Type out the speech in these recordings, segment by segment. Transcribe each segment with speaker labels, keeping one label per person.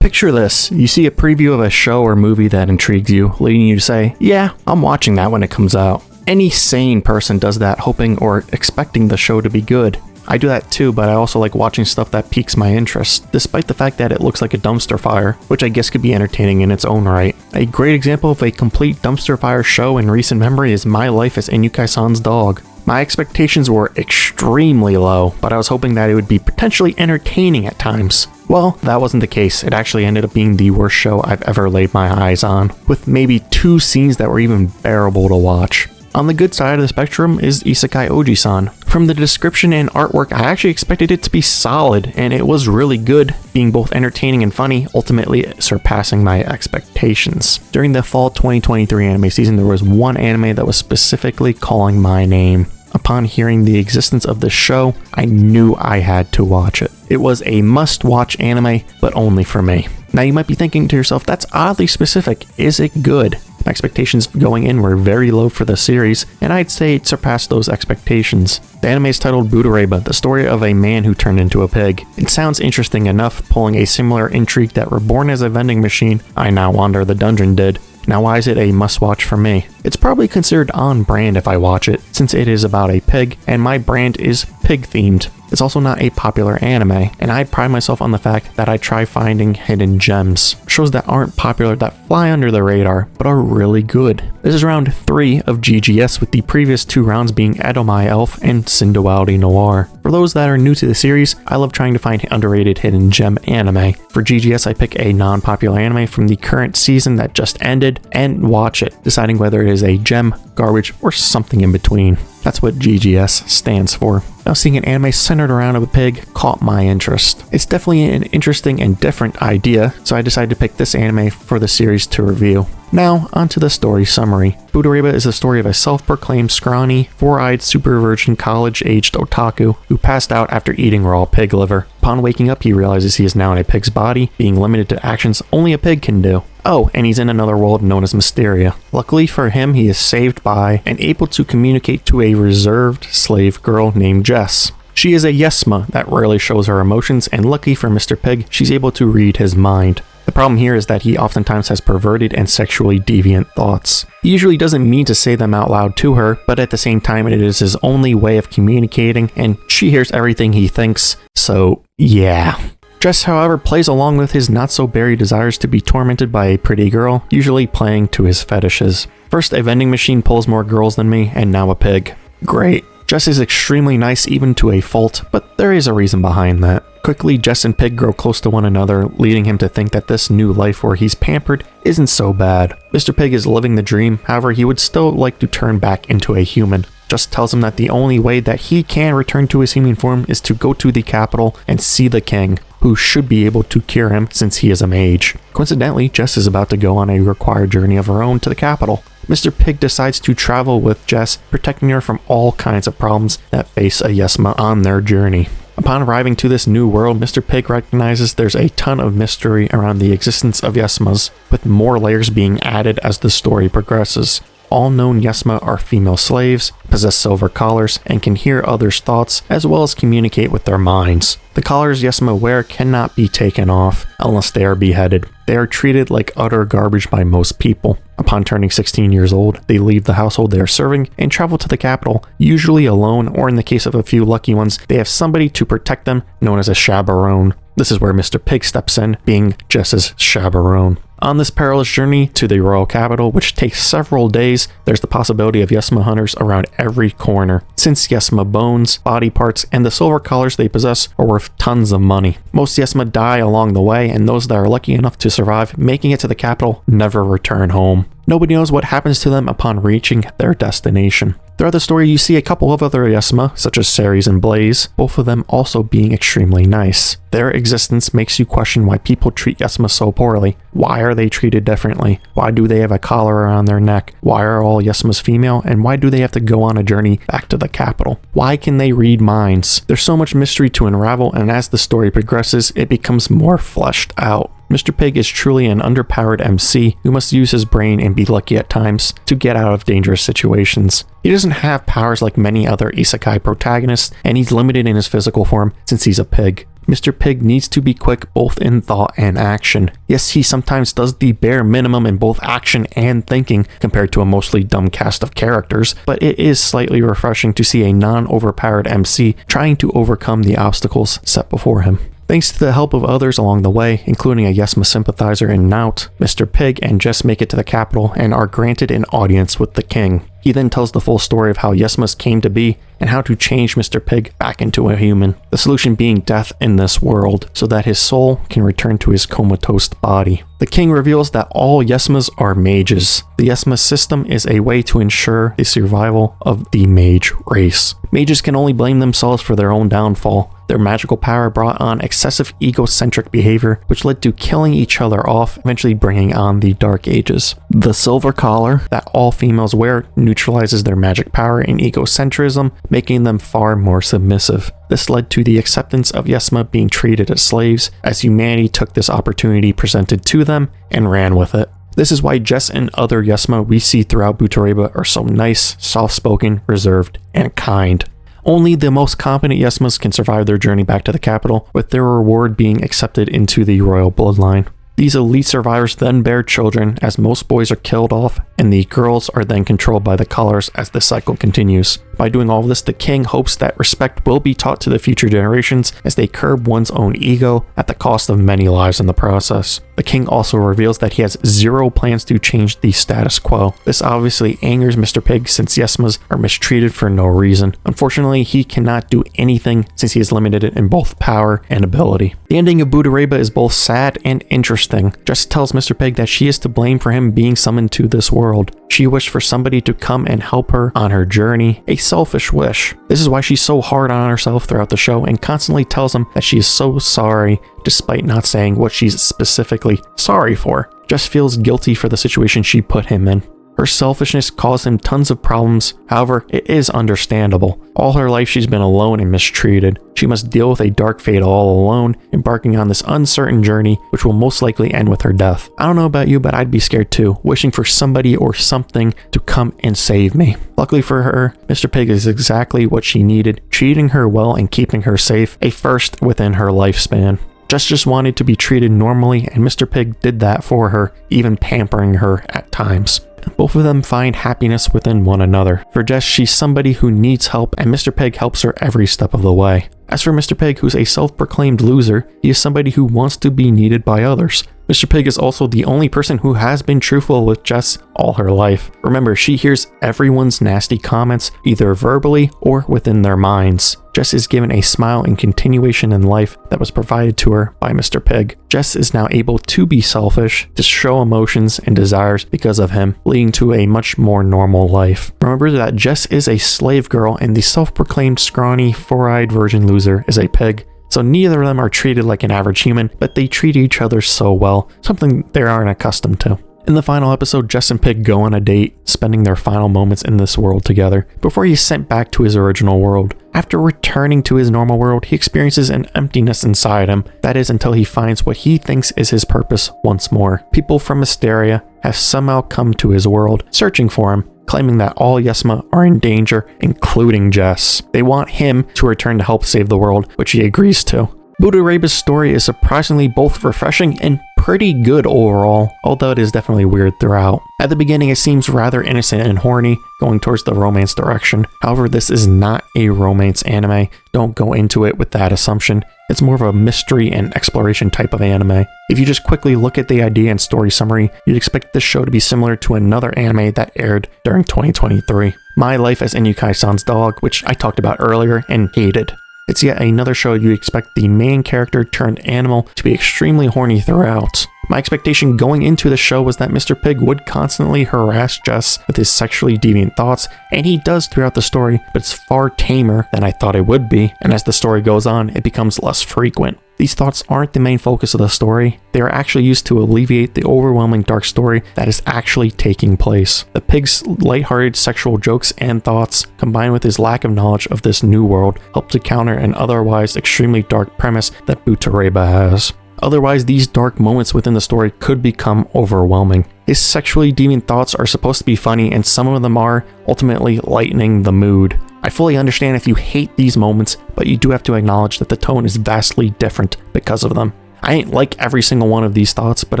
Speaker 1: Picture this, you see a preview of a show or movie that intrigues you, leading you to say, yeah, I'm watching that when it comes out. Any sane person does that hoping or expecting the show to be good. I do that too, but I also like watching stuff that piques my interest, despite the fact that it looks like a dumpster fire, which I guess could be entertaining in its own right. A great example of a complete dumpster fire show in recent memory is My Life as Inukai-san's Dog. My expectations were extremely low, but I was hoping that it would be potentially entertaining at times. Well, that wasn't the case. It actually ended up being the worst show I've ever laid my eyes on, with maybe 2 scenes that were even bearable to watch. On the good side of the spectrum is Isekai Oji-san. From the description and artwork, I actually expected it to be solid, and it was really good, being both entertaining and funny, ultimately surpassing my expectations. During the fall 2023 anime season, there was one anime that was specifically calling my name. Upon hearing the existence of this show, I knew I had to watch it. It was a must-watch anime, but only for me. Now you might be thinking to yourself, that's oddly specific. Is it good? My expectations going in were very low for the series, and I'd say it surpassed those expectations. The anime is titled Butareba, the story of a man who turned into a pig. It sounds interesting enough, pulling a similar intrigue that Reborn as a Vending Machine, I Now Wander the Dungeon did. Now why is it a must-watch for me? It's probably considered on brand if I watch it, since it is about a pig, and my brand is pig-themed. It's also not a popular anime, and I pride myself on the fact that I try finding hidden gems. Shows that aren't popular that fly under the radar, but are really good. This is round 3 of GGS, with the previous 2 rounds being Edomai Elf and Sinduality Noir. For those that are new to the series, I love trying to find underrated hidden gem anime. For GGS, I pick a non-popular anime from the current season that just ended, and watch it, deciding whether it is a gem, garbage, or something in between. That's what GGS stands for. Now, seeing an anime centered around a pig caught my interest. It's definitely an interesting and different idea, so I decided to pick this anime for the series to review. Now, onto the story summary. Butareba is the story of a self-proclaimed scrawny, 4-eyed super virgin college-aged otaku who passed out after eating raw pig liver. Upon waking up, he realizes he is now in a pig's body, being limited to actions only a pig can do. Oh, and he's in another world known as Mysteria. Luckily for him, he is saved by and able to communicate to a reserved slave girl named Jess. She is a Yesma that rarely shows her emotions, and lucky for Mr. Pig, she's able to read his mind. The problem here is that he oftentimes has perverted and sexually deviant thoughts. He usually doesn't mean to say them out loud to her, but at the same time it is his only way of communicating, and she hears everything he thinks, so yeah. Jess, however, plays along with his not-so-berry desires to be tormented by a pretty girl, usually playing to his fetishes. First, a vending machine pulls more girls than me, and now a pig. Great. Jess is extremely nice even to a fault, but there is a reason behind that. Quickly, Jess and Pig grow close to one another, leading him to think that this new life where he's pampered isn't so bad. Mr. Pig is living the dream, however he would still like to turn back into a human. Jess tells him that the only way that he can return to his human form is to go to the capital and see the king, who should be able to cure him since he is a mage. Coincidentally, Jess is about to go on a required journey of her own to the capital. Mr. Pig decides to travel with Jess, protecting her from all kinds of problems that face a Yesma on their journey. Upon arriving to this new world, Mr. Pig recognizes there's a ton of mystery around the existence of Yesmas, with more layers being added as the story progresses. All known Yesma are female slaves, possess silver collars, and can hear others' thoughts, as well as communicate with their minds. The collars Yesma wear cannot be taken off unless they are beheaded. They are treated like utter garbage by most people. Upon turning 16 years old, they leave the household they are serving and travel to the capital, usually alone, or in the case of a few lucky ones, they have somebody to protect them, known as a chaperone. This is where Mr. Pig steps in, being Jess's chaperone. On this perilous journey to the royal capital, which takes several days, there's the possibility of Yesma hunters around every corner, since Yesma bones, body parts, and the silver collars they possess are worth tons of money. Most Yesma die along the way, and those that are lucky enough to survive making it to the capital never return home. Nobody knows what happens to them upon reaching their destination. Throughout the story, you see a couple of other Yesma, such as Ceres and Blaze, both of them also being extremely nice. Their existence makes you question why people treat Yesma so poorly. Why are they treated differently? Why do they have a collar around their neck? Why are all Yesmas female? And why do they have to go on a journey back to the capital? Why can they read minds? There's so much mystery to unravel, and as the story progresses, it becomes more fleshed out. Mr. Pig is truly an underpowered MC who must use his brain and be lucky at times to get out of dangerous situations. He doesn't have powers like many other isekai protagonists, and he's limited in his physical form since he's a pig. Mr. Pig needs to be quick both in thought and action. Yes, he sometimes does the bare minimum in both action and thinking compared to a mostly dumb cast of characters, but it is slightly refreshing to see a non-overpowered MC trying to overcome the obstacles set before him. Thanks to the help of others along the way, including a Yesma sympathizer in Naut, Mr. Pig and Jess make it to the capital and are granted an audience with the king. He then tells the full story of how Yesmas came to be and how to change Mr. Pig back into a human, the solution being death in this world, so that his soul can return to his comatose body. The king reveals that all Yesmas are mages. The Yesma system is a way to ensure the survival of the mage race. Mages can only blame themselves for their own downfall. Their magical power brought on excessive egocentric behavior, which led to killing each other off, eventually bringing on the Dark Ages. The silver collar that all females wear neutralizes their magic power and egocentrism, making them far more submissive. This led to the acceptance of Yesma being treated as slaves, as humanity took this opportunity presented to them and ran with it. This is why Jess and other Yesma we see throughout Butareba are so nice, soft-spoken, reserved, and kind. Only the most competent Yesmas can survive their journey back to the capital, with their reward being accepted into the royal bloodline. These elite survivors then bear children, as most boys are killed off, and the girls are then controlled by the colors as the cycle continues. By doing all of this, the king hopes that respect will be taught to the future generations as they curb one's own ego at the cost of many lives in the process. The king also reveals that he has zero plans to change the status quo. This obviously angers Mr. Pig since Yesmas are mistreated for no reason. Unfortunately, he cannot do anything since he is limited in both power and ability. The ending of Butareba is both sad and interesting. Jess tells Mr. Pig that she is to blame for him being summoned to this world. She wished for somebody to come and help her on her journey, a selfish wish. This is why she's so hard on herself throughout the show and constantly tells him that she is so sorry, despite not saying what she's specifically sorry for. Jess feels guilty for the situation she put him in. Her selfishness caused him tons of problems, however, it is understandable. All her life she's been alone and mistreated. She must deal with a dark fate all alone, embarking on this uncertain journey which will most likely end with her death. I don't know about you, but I'd be scared too, wishing for somebody or something to come and save me. Luckily for her, Mr. Pig is exactly what she needed, treating her well and keeping her safe, a first within her lifespan. Jess just wanted to be treated normally, and Mr. Pig did that for her, even pampering her at times. Both of them find happiness within one another. For Jess, she's somebody who needs help, and Mr. Pig helps her every step of the way. As for Mr. Pig, who's a self-proclaimed loser, he is somebody who wants to be needed by others. Mr. Pig is also the only person who has been truthful with Jess all her life. Remember, she hears everyone's nasty comments, either verbally or within their minds. Jess is given a smile and continuation in life that was provided to her by Mr. Pig. Jess is now able to be selfish, to show emotions and desires because of him, leading to a much more normal life. Remember that Jess is a slave girl and the self-proclaimed scrawny, four-eyed virgin loser is a pig. So neither of them are treated like an average human, but they treat each other so well, something they aren't accustomed to. In the final episode, Jess and Pig go on a date, spending their final moments in this world together, before he's sent back to his original world. After returning to his normal world, he experiences an emptiness inside him. That is until he finds what he thinks is his purpose once more. People from Mysteria have somehow come to his world, searching for him, claiming that all Yesma are in danger, including Jess. They want him to return to help save the world, which he agrees to. Butareba's story is surprisingly both refreshing and pretty good overall, although it is definitely weird throughout. At the beginning, it seems rather innocent and horny, going towards the romance direction. However, this is not a romance anime. Don't go into it with that assumption. It's more of a mystery and exploration type of anime. If you just quickly look at the idea and story summary, you'd expect this show to be similar to another anime that aired during 2023. My Life as Inukai-san's Dog, which I talked about earlier and hated. It's yet another show you expect the main character turned animal to be extremely horny throughout. My expectation going into the show was that Mr. Pig would constantly harass Jess with his sexually deviant thoughts, and he does throughout the story, but it's far tamer than I thought it would be, and as the story goes on, it becomes less frequent. These thoughts aren't the main focus of the story. They are actually used to alleviate the overwhelming dark story that is actually taking place. The pig's lighthearted sexual jokes and thoughts, combined with his lack of knowledge of this new world, help to counter an otherwise extremely dark premise that Butareba has. Otherwise, these dark moments within the story could become overwhelming. His sexually deviant thoughts are supposed to be funny, and some of them are, ultimately lightening the mood. I fully understand if you hate these moments, but you do have to acknowledge that the tone is vastly different because of them. I ain't like every single one of these thoughts, but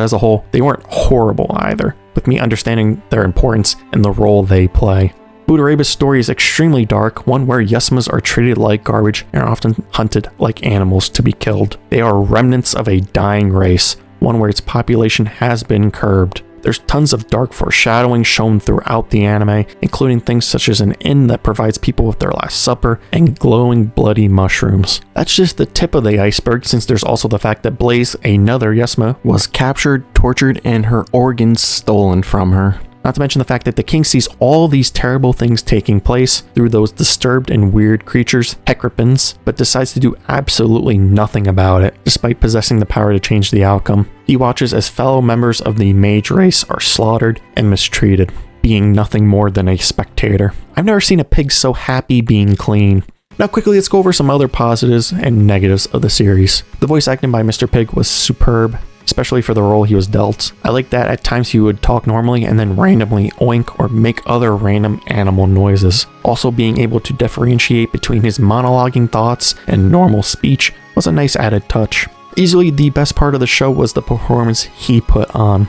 Speaker 1: as a whole, they weren't horrible either, with me understanding their importance and the role they play. Butareba's story is extremely dark, one where Yesmas are treated like garbage and are often hunted like animals to be killed. They are remnants of a dying race, one where its population has been curbed. There's tons of dark foreshadowing shown throughout the anime, including things such as an inn that provides people with their last supper and glowing bloody mushrooms. That's just the tip of the iceberg, since there's also the fact that Blaze, another Yesma, was captured, tortured, and her organs stolen from her. Not to mention the fact that the king sees all these terrible things taking place through those disturbed and weird creatures, Hecrepins, but decides to do absolutely nothing about it, despite possessing the power to change the outcome. He watches as fellow members of the mage race are slaughtered and mistreated, being nothing more than a spectator. I've never seen a pig so happy being clean. Now quickly, let's go over some other positives and negatives of the series. The voice acting by Mr. Pig was superb, especially for the role he was dealt. I like that at times he would talk normally and then randomly oink or make other random animal noises. Also, being able to differentiate between his monologuing thoughts and normal speech was a nice added touch. Easily the best part of the show was the performance he put on.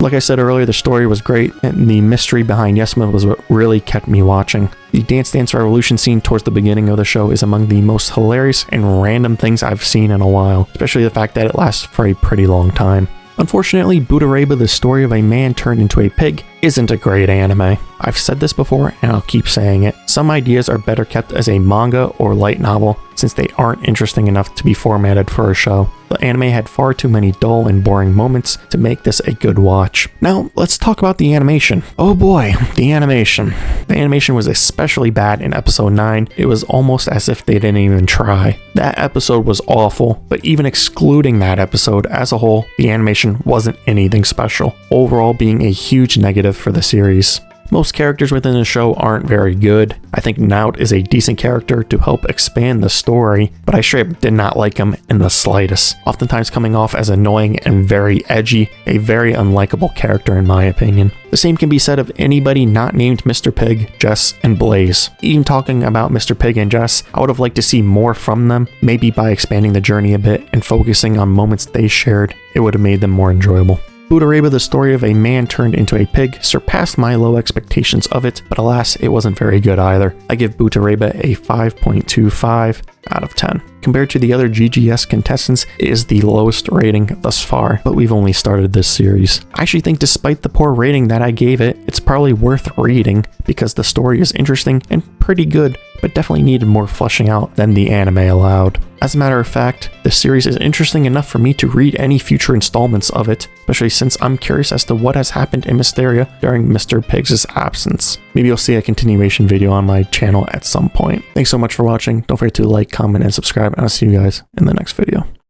Speaker 1: Like I said earlier, the story was great, and the mystery behind Yesma was what really kept me watching. The Dance Dance Revolution scene towards the beginning of the show is among the most hilarious and random things I've seen in a while, especially the fact that it lasts for a pretty long time. Unfortunately, Butareba The Story of a Man Turned into a Pig isn't a great anime. I've said this before and I'll keep saying it. Some ideas are better kept as a manga or light novel since they aren't interesting enough to be formatted for a show. The anime had far too many dull and boring moments to make this a good watch. Now, let's talk about the animation. Oh boy, the animation. The animation was especially bad in episode 9. It was almost as if they didn't even try. That episode was awful, but even excluding that episode as a whole, the animation wasn't anything special, overall being a huge negative for the series. Most characters within the show aren't very good. I think Naut is a decent character to help expand the story, but I straight up did not like him in the slightest, oftentimes coming off as annoying and very edgy, a very unlikable character in my opinion. The same can be said of anybody not named Mr. Pig, Jess, and Blaze. Even talking about Mr. Pig and Jess, I would have liked to see more from them, maybe by expanding the journey a bit and focusing on moments they shared. It would have made them more enjoyable. Butareba, The Story of a Man Turned into a Pig, surpassed my low expectations of it, but alas, it wasn't very good either. I give Butareba a 5.25 out of 10. Compared to the other GGS contestants, it is the lowest rating thus far, but we've only started this series. I actually think despite the poor rating that I gave it, it's probably worth reading because the story is interesting and pretty good, but definitely needed more fleshing out than the anime allowed. As a matter of fact, the series is interesting enough for me to read any future installments of it, especially since I'm curious as to what has happened in Mysteria during Mr. Pig's absence. Maybe you'll see a continuation video on my channel at some point. Thanks so much for watching. Don't forget to like, comment, and subscribe, and I'll see you guys in the next video.